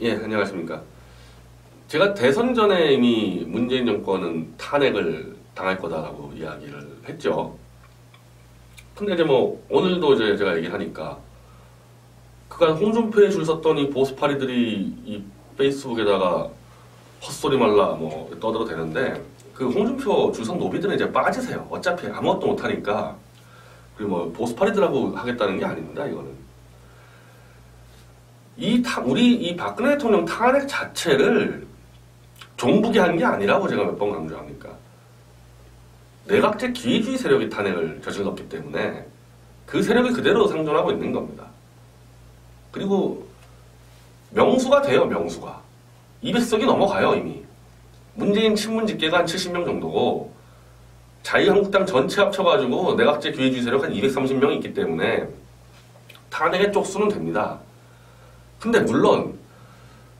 예, 안녕하십니까. 제가 대선 전에 이미 문재인 정권은 탄핵을 당할 거다라고 이야기를 했죠. 근데 이제 뭐 오늘도 이제 제가 얘기를 하니까 그간 홍준표에 줄 섰던 이 보수파리들이 이 페이스북에다가 헛소리 말라 뭐 떠들어 대는데 그 홍준표 줄선 노비들은 이제 빠지세요. 어차피 아무것도 못하니까. 그리고 뭐 보수파리들하고 하겠다는 게 아닙니다. 이거는. 우리 이 박근혜 대통령 탄핵 자체를 종북이 한 게 아니라고 제가 몇 번 강조합니까? 내각제 기회주의 세력이 탄핵을 저질렀기 때문에 그 세력이 그대로 상존하고 있는 겁니다. 그리고 명수가 돼요, 명수가. 200석이 넘어가요, 이미. 문재인 친문 집계가 한 70명 정도고 자유한국당 전체 합쳐가지고 내각제 기회주의 세력 한 230명이 있기 때문에 탄핵의 쪽수는 됩니다. 근데 물론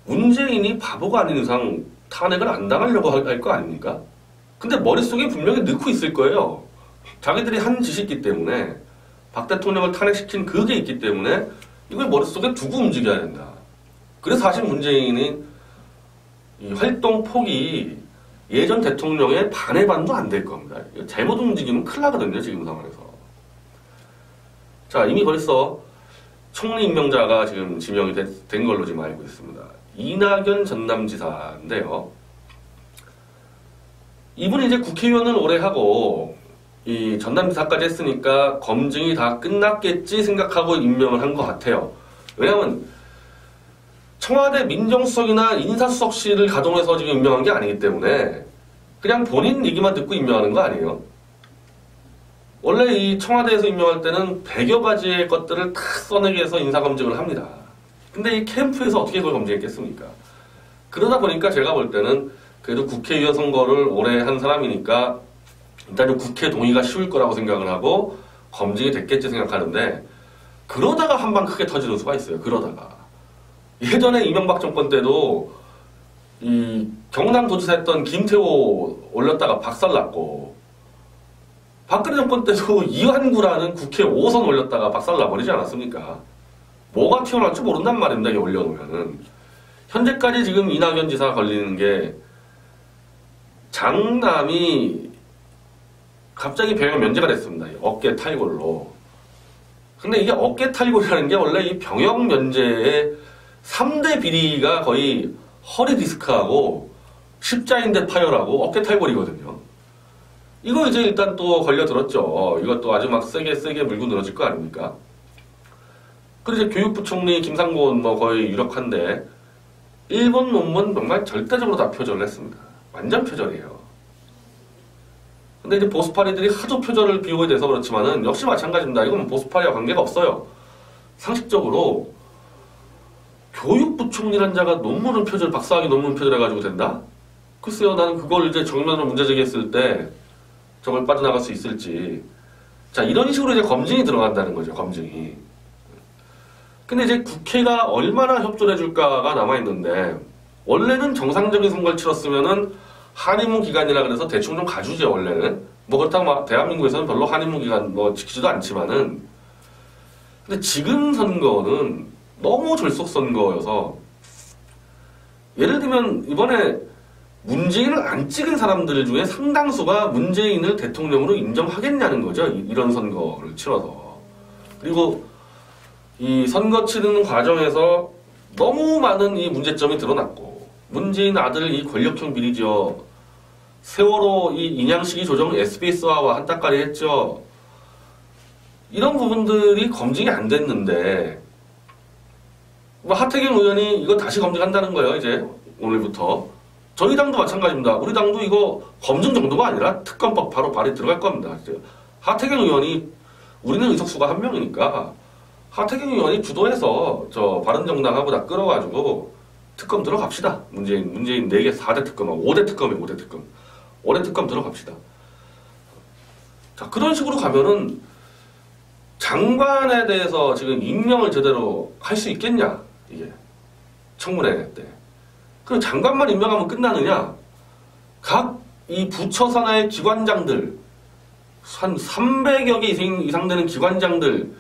문재인이 바보가 아닌 이상 탄핵을 안 당하려고 할 거 아닙니까? 근데 머릿속에 분명히 넣고 있을 거예요. 자기들이 한 짓이 있기 때문에 박 대통령을 탄핵시킨 그게 있기 때문에 이걸 머릿속에 두고 움직여야 된다. 그래서 사실 문재인이 이 활동 폭이 예전 대통령의 반의 반도 안 될 겁니다. 잘못 움직이면 큰일 나거든요, 지금 상황에서. 자, 이미 벌써 총리 임명자가 지금 지명이 된 걸로 지금 알고 있습니다. 이낙연 전남지사인데요. 이분이 이제 국회의원을 오래 하고 이 전남지사까지 했으니까 검증이 다 끝났겠지 생각하고 임명을 한 것 같아요. 왜냐하면 청와대 민정수석이나 인사수석실을 가동해서 지금 임명한 게 아니기 때문에 그냥 본인 얘기만 듣고 임명하는 거 아니에요. 원래 이 청와대에서 임명할 때는 100여 가지의 것들을 다 써내기 위해서 인사검증을 합니다. 근데 이 캠프에서 어떻게 그걸 검증했겠습니까? 그러다 보니까 제가 볼 때는 그래도 국회의원 선거를 오래 한 사람이니까 일단 국회 동의가 쉬울 거라고 생각을 하고 검증이 됐겠지 생각하는데 그러다가 한 방 크게 터지는 수가 있어요. 그러다가. 예전에 이명박 정권 때도 이 경남도지사 했던 김태호 올렸다가 박살났고 박근혜 정권 때도 이완구라는 국회 5선 올렸다가 박살나버리지 않았습니까? 뭐가 튀어나올지 모른단 말입니다. 이게 올려놓으면은. 현재까지 지금 이낙연 지사가 걸리는 게 장남이 갑자기 병역 면제가 됐습니다. 어깨 탈골로. 근데 이게 어깨 탈골이라는 게 원래 이 병역 면제의 3대 비리가 거의 허리 디스크하고 십자인대 파열하고 어깨 탈골이거든요. 이거 이제 일단 또 걸려들었죠. 이것도 아주 막 세게 물고 늘어질 거 아닙니까? 그리고 이제 교육부 총리 김상곤 뭐 거의 유력한데 일본 논문 정말 절대적으로 다 표절을 했습니다. 완전 표절이에요. 근데 이제 보수파리들이 하도 표절을 비호에 대해서 그렇지만은 역시 마찬가지입니다. 이건 보수파리와 관계가 없어요. 상식적으로 교육부 총리란 자가 논문을 표절, 박사학위 논문 표절해가지고 된다? 글쎄요, 나는 그걸 이제 정면으로 문제 제기했을 때 저걸 빠져나갈 수 있을지. 자, 이런 식으로 이제 검증이 들어간다는 거죠, 검증이. 근데 이제 국회가 얼마나 협조를 해줄까가 남아있는데, 원래는 정상적인 선거를 치렀으면은 한인무 기간이라 그래서 대충 좀 가주죠, 원래는. 뭐 그렇다고 막 대한민국에서는 별로 한인무 기간 뭐 지키지도 않지만은. 근데 지금 선거는 너무 졸속 선거여서, 예를 들면 이번에 문재인을 안 찍은 사람들 중에 상당수가 문재인을 대통령으로 인정하겠냐는 거죠. 이런 선거를 치러서. 그리고 이 선거 치르는 과정에서 너무 많은 이 문제점이 드러났고 문재인 아들 이 권력형 비리죠. 세월호 이 인양시기 조정 SBS와 한따까리 했죠. 이런 부분들이 검증이 안 됐는데 뭐 하태경 의원이 이거 다시 검증한다는 거예요. 이제 오늘부터. 저희 당도 마찬가지입니다. 우리 당도 이거 검증 정도가 아니라 특검법 바로 발의 들어갈 겁니다. 하태경 의원이 우리는 의석수가 1명이니까 하태경 의원이 주도해서 저 바른정당하고 다 끌어가지고 특검 들어갑시다. 문재인 4개 4대 특검하고 5대 특검이에요. 5대 특검. 5대 특검 들어갑시다. 자, 그런 식으로 가면은 장관에 대해서 지금 임명을 제대로 할 수 있겠냐? 이게 청문회 때. 그럼 장관만 임명하면 끝나느냐? 각 이 부처 산하의 기관장들, 한 300여 개 이상 되는 기관장들,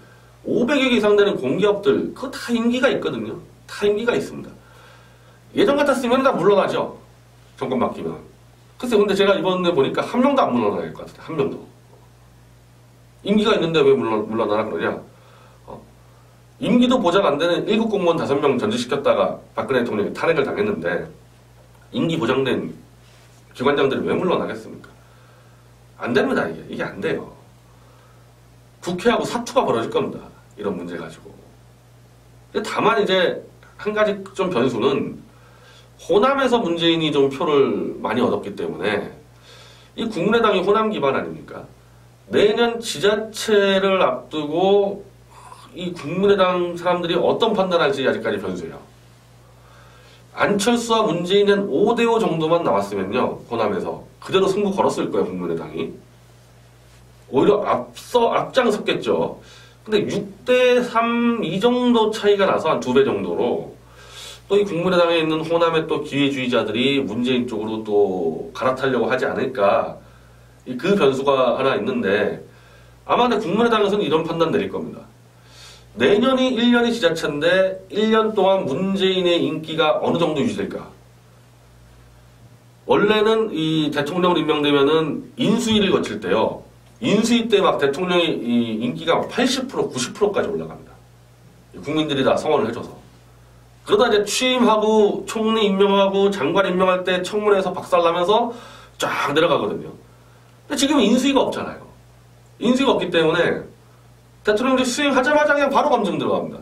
500여 개 이상 되는 공기업들, 그거 다 임기가 있거든요. 다 임기가 있습니다. 예전 같았으면 다 물러나죠. 정권 바뀌면. 글쎄, 근데 제가 이번에 보니까 한 명도 안 물러나야 될 것 같아요. 한 명도. 임기가 있는데 왜 물러나라 그러냐? 임기도 보장 안 되는 1급 공무원 5명 전직시켰다가 박근혜 대통령이 탄핵을 당했는데 임기 보장된 기관장들이 왜 물러나겠습니까? 안 됩니다, 이게. 이게 안 돼요. 국회하고 사투가 벌어질 겁니다. 이런 문제 가지고. 다만 이제 한 가지 좀 변수는 호남에서 문재인이 좀 표를 많이 얻었기 때문에 이 국민의당이 호남 기반 아닙니까? 내년 지자체를 앞두고 이 국민의당 사람들이 어떤 판단할지 아직까지 변수예요. 안철수와 문재인은 5대5 정도만 나왔으면요. 호남에서 그대로 승부 걸었을 거예요. 국민의당이. 오히려 앞장섰겠죠. 근데 6대3 이 정도 차이가 나서 한 2배 정도로 또 이 국민의당에 있는 호남의 또 기회주의자들이 문재인 쪽으로 또 갈아타려고 하지 않을까. 그 변수가 하나 있는데 아마 근데 국민의당에서는 이런 판단 내릴 겁니다. 내년이 1년이 지자체인데 1년 동안 문재인의 인기가 어느 정도 유지될까? 원래는 이 대통령으로 임명되면은 인수위를 거칠 때요. 인수위 때 막 대통령의 이 인기가 80%, 90%까지 올라갑니다. 국민들이 다 성원을 해줘서. 그러다 이제 취임하고 총리 임명하고 장관 임명할 때 청문회에서 박살나면서 쫙 내려가거든요. 근데 지금 인수위가 없잖아요. 인수위가 없기 때문에 대통령이 수행하자마자 그냥 바로 검증 들어갑니다.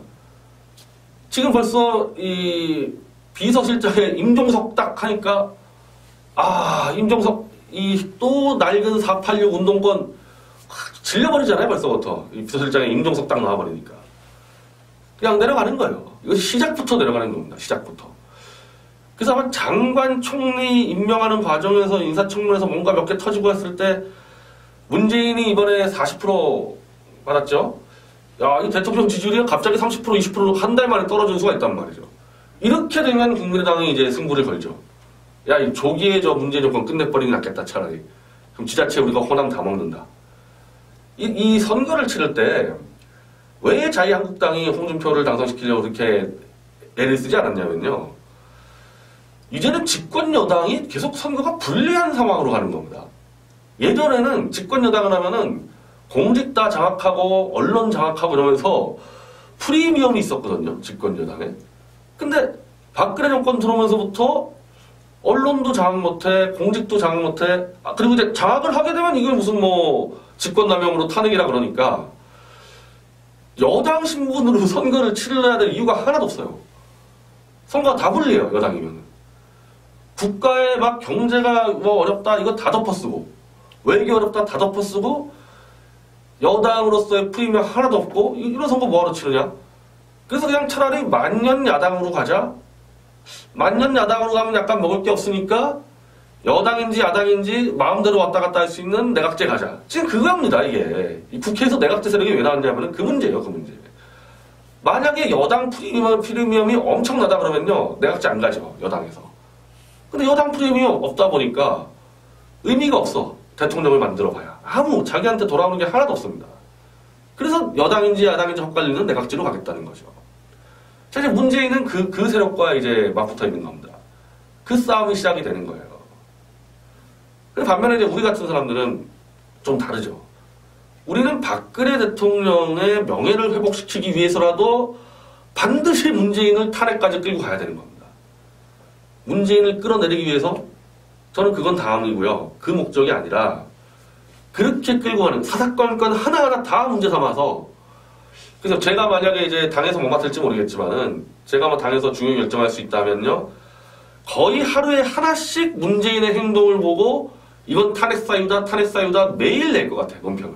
지금 벌써 이 비서실장에 임종석 딱 하니까 임종석 이 또 낡은 486 운동권 질려버리잖아요. 벌써부터 이 비서실장에 임종석 딱 나와버리니까 그냥 내려가는 거예요. 이거 시작부터 내려가는 겁니다. 시작부터. 그래서 아마 장관 총리 임명하는 과정에서 인사청문회에서 뭔가 몇 개 터지고 했을 때 문재인이 이번에 40% 받았죠? 야, 이 대통령 지지율이 갑자기 30%, 20%로 한 달 만에 떨어질 수가 있단 말이죠. 이렇게 되면 국민의당이 이제 승부를 걸죠. 야, 이 조기에 저 문재인 정권 끝내버리는 게 낫겠다, 차라리. 그럼 지자체 우리가 호남 다 먹는다. 이 선거를 치를 때 왜 자유한국당이 홍준표를 당선시키려고 그렇게 애를 쓰지 않았냐면요. 이제는 집권 여당이 계속 선거가 불리한 상황으로 가는 겁니다. 예전에는 집권 여당을 하면은 공직 다 장악하고 언론 장악하고 이러면서 프리미엄이 있었거든요. 집권 여당에. 근데 박근혜 정권 들어오면서부터 언론도 장악 못해, 공직도 장악 못해. 그리고 이제 장악을 하게 되면 이걸 무슨 뭐 직권남용으로 탄핵이라 그러니까 여당 신분으로 선거를 치러야 될 이유가 하나도 없어요. 선거가 다 불리해요. 여당이면. 국가에 막 경제가 뭐 어렵다 이거 다 덮어쓰고 외교 어렵다 다 덮어쓰고 여당으로서의 프리미엄 하나도 없고 이런 선거 뭐하러 치르냐? 그래서 그냥 차라리 만년 야당으로 가자. 만년 야당으로 가면 약간 먹을 게 없으니까 여당인지 야당인지 마음대로 왔다 갔다 할 수 있는 내각제 가자. 지금 그겁니다, 이게. 이 국회에서 내각제 세력이 왜 나왔냐면 그 문제예요, 그 문제. 만약에 여당 프리미엄이 엄청나다 그러면요, 내각제 안 가죠, 여당에서. 근데 여당 프리미엄 없다 보니까 의미가 없어. 대통령을 만들어 봐야. 자기한테 돌아오는 게 하나도 없습니다. 그래서 여당인지 야당인지 헛갈리는 내각제로 가겠다는 거죠. 자, 이제 문재인은 그 세력과 이제 맞붙어 있는 겁니다. 그 싸움이 시작이 되는 거예요. 반면에 이제 우리 같은 사람들은 좀 다르죠. 우리는 박근혜 대통령의 명예를 회복시키기 위해서라도 반드시 문재인을 탄핵까지 끌고 가야 되는 겁니다. 문재인을 끌어내리기 위해서 저는 그건 다음이고요. 그 목적이 아니라 그렇게 끌고 가는 사사건건 하나하나 다 문제 삼아서 그래서 제가 만약에 이제 당에서 못 맡을지 모르겠지만은 제가 뭐 당에서 중요 결정할 수 있다면요. 거의 하루에 하나씩 문재인의 행동을 보고 이건 탄핵 사유다 매일 낼 것 같아요. 논평을.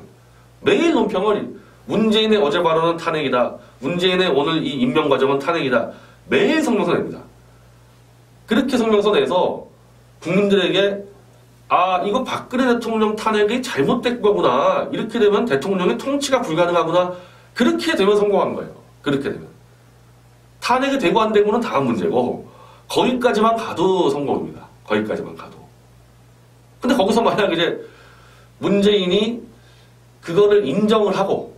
매일 논평을 문재인의 어제 발언은 탄핵이다. 문재인의 오늘 이 임명 과정은 탄핵이다. 매일 성명서 냅니다. 그렇게 성명서 내서 국민들에게 이거 박근혜 대통령 탄핵이 잘못된 거구나. 이렇게 되면 대통령의 통치가 불가능하구나. 그렇게 되면 성공한 거예요. 그렇게 되면. 탄핵이 되고 안 되고는 다음 문제고 거기까지만 가도 성공입니다. 거기까지만 가도. 근데 거기서 만약 이제 문재인이 그거를 인정을 하고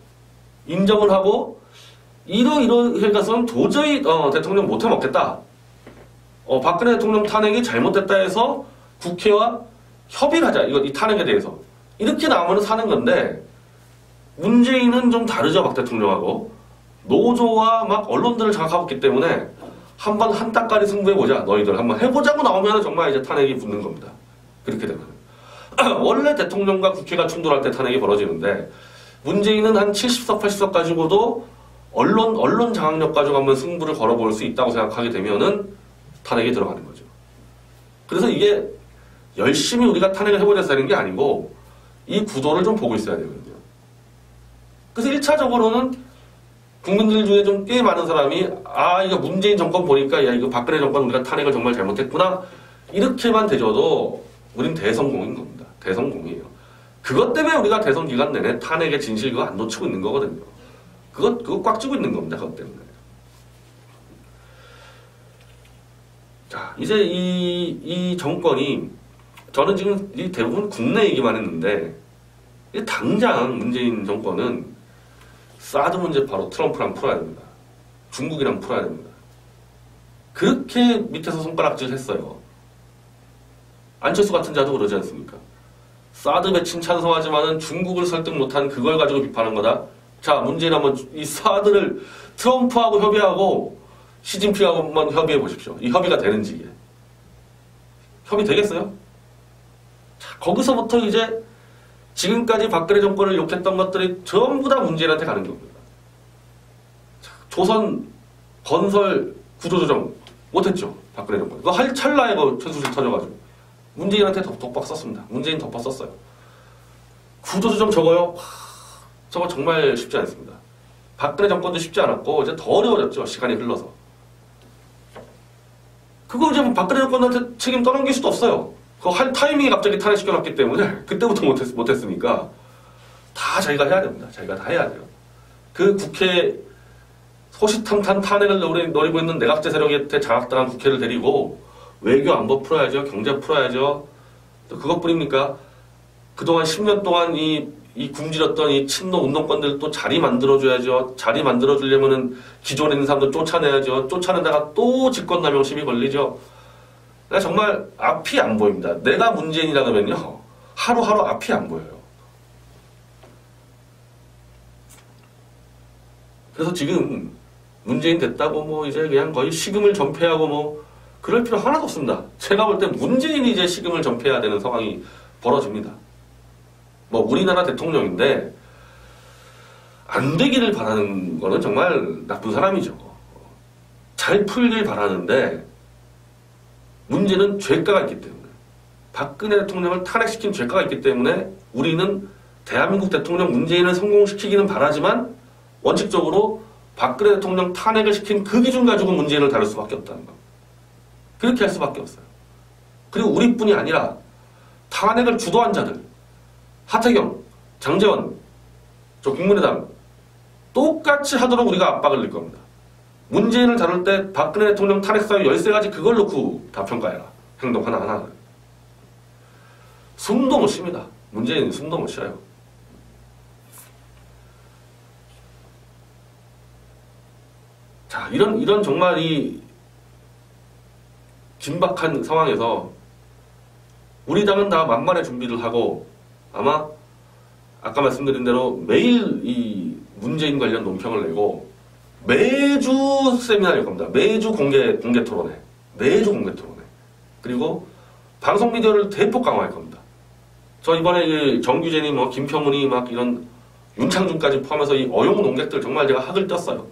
이러이러해가서는 도저히 대통령 못해 먹겠다. 박근혜 대통령 탄핵이 잘못됐다 해서 국회와 협의를 하자. 이 탄핵에 대해서. 이렇게 나오면 사는 건데, 문재인은 좀 다르죠, 박 대통령하고. 노조와 막 언론들을 장악하고 있기 때문에 한번 한 따까리 승부해보자. 너희들 한번 해보자고 나오면 정말 이제 탄핵이 붙는 겁니다. 그렇게 되면. 원래 대통령과 국회가 충돌할 때 탄핵이 벌어지는데, 문재인은 한 70석, 80석 가지고도 언론 장악력 가지고 한번 승부를 걸어볼 수 있다고 생각하게 되면은 탄핵이 들어가는 거죠. 그래서 이게 열심히 우리가 탄핵을 해보자 하는 게 아니고 이 구도를 좀 보고 있어야 되거든요. 그래서 1차적으로는 국민들 중에 좀 꽤 많은 사람이 이거 문재인 정권 보니까 야 이거 박근혜 정권 우리가 탄핵을 정말 잘못했구나 이렇게만 되져도 우린 대성공인 겁니다. 대성공이에요. 그것 때문에 우리가 대선 기간 내내 탄핵의 진실 그거 안 놓치고 있는 거거든요. 그거 꽉 쥐고 있는 겁니다. 그것 때문에. 자, 이제 이 정권이 저는 지금 이 대부분 국내 얘기만 했는데 당장 문재인 정권은 사드 문제 바로 트럼프랑 풀어야 됩니다. 중국이랑 풀어야 됩니다. 그렇게 밑에서 손가락질 했어요. 안철수 같은 자도 그러지 않습니까? 사드 배치는 찬성하지만은 중국을 설득 못한 그걸 가지고 비판한 거다. 자, 문재인 한번 이 사드를 트럼프하고 협의하고 시진핑하고 한번 협의해 보십시오. 이 협의가 되는지 이게. 협의 되겠어요? 자, 거기서부터 이제 지금까지 박근혜 정권을 욕했던 것들이 전부 다 문재인한테 가는 겁니다. 자, 조선 건설 구조조정 못했죠. 박근혜 정권. 그거 할 찰나에 그 천수식 터져가지고. 문재인한테 독박 썼습니다. 문재인 덮어 썼어요. 구조조정 저거요? 저거 정말 쉽지 않습니다. 박근혜 정권도 쉽지 않았고 이제 더 어려워졌죠. 시간이 흘러서. 그거 이제 박근혜 정권한테 책임 떠넘길 수도 없어요. 그거 할 타이밍에 갑자기 탄핵시켜놨기 때문에 그때부터 못했으니까 다 자기가 해야 됩니다. 자기가 다 해야 돼요. 그 국회 소시탐탐 탄핵을 노리고 있는 내각제 세력한테 장악당한 국회를 데리고 외교 안보 풀어야죠. 경제 풀어야죠. 또 그것뿐입니까? 그동안 10년 동안 이 굶주렸던 이 친노 운동권들 또 자리 만들어줘야죠. 자리 만들어주려면은 기존에 있는 사람들 쫓아내야죠. 쫓아내다가 또 직권남용 시비 걸리죠. 정말 앞이 안 보입니다. 내가 문재인이라 그러면요. 하루하루 앞이 안 보여요. 그래서 지금 문재인 됐다고 뭐 이제 그냥 거의 식음을 전폐하고 뭐 그럴 필요 하나도 없습니다. 제가 볼 때 문재인이 이제 식음을 전폐해야 되는 상황이 벌어집니다. 뭐 우리나라 대통령인데 안 되기를 바라는 거는 정말 나쁜 사람이죠. 잘 풀길 바라는데 문제는 죄가가 있기 때문에 박근혜 대통령을 탄핵시킨 죄가가 있기 때문에 우리는 대한민국 대통령 문재인을 성공시키기는 바라지만 원칙적으로 박근혜 대통령 탄핵을 시킨 그 기준 가지고 문재인을 다룰 수밖에 없다는 겁니다. 그렇게 할 수밖에 없어요. 그리고 우리뿐이 아니라 탄핵을 주도한 자들 하태경, 장제원, 저 국민의당 똑같이 하도록 우리가 압박을 넣을 겁니다. 문재인을 다룰 때 박근혜 대통령 탄핵 사유 13가지 그걸 놓고 다 평가해라. 행동 하나하나. 숨도 못 쉽니다. 문재인은 숨도 못 쉬어요. 자, 이런 정말 이 긴박한 상황에서 우리 당은 다 만반의 준비를 하고 아마 아까 말씀드린 대로 매일 이 문재인 관련 논평을 내고 매주 세미나를 할 겁니다. 매주 공개 토론회. 매주 공개 토론회. 그리고 방송 미디어를 대폭 강화할 겁니다. 저 이번에 정규재니 뭐 김평훈이 막 이런 윤창중까지 포함해서 이 어용 농객들 정말 제가 학을 떴어요.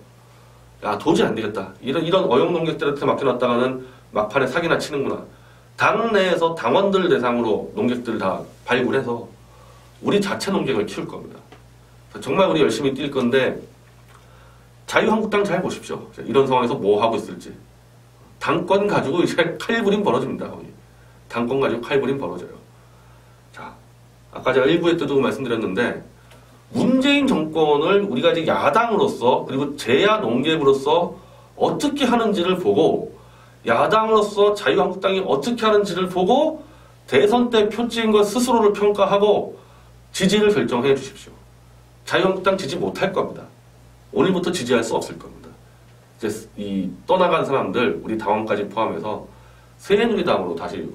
야, 도저히 안 되겠다. 이런 어용 농객들한테 맡겨놨다가는 막판에 사기나 치는구나. 당내에서 당원들 대상으로 농객들 다 발굴해서 우리 자체 농객을 키울 겁니다. 정말 우리 열심히 뛸 건데 자유한국당 잘 보십시오. 이런 상황에서 뭐 하고 있을지. 당권 가지고 이제 칼부림 벌어집니다. 거의. 당권 가지고 칼부림 벌어져요. 자, 아까 제가 일부에 때도 말씀드렸는데 문재인 정권을 우리가 이제 야당으로서 그리고 제야 농객으로서 어떻게 하는지를 보고 야당으로서 자유한국당이 어떻게 하는지를 보고 대선 때 표지인 것 스스로를 평가하고 지지를 결정해 주십시오. 자유한국당 지지 못할 겁니다. 오늘부터 지지할 수 없을 겁니다. 이제 이 떠나간 사람들, 우리 당원까지 포함해서 새누리당으로 다시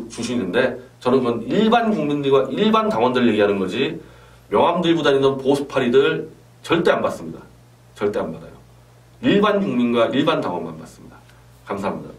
주시는데 저는 그건 일반 국민들과 일반 당원들 얘기하는 거지 명함 들고 다니는 보수파리들 절대 안 받습니다. 절대 안 받아요. 일반 국민과 일반 당원만 받습니다. 감사합니다.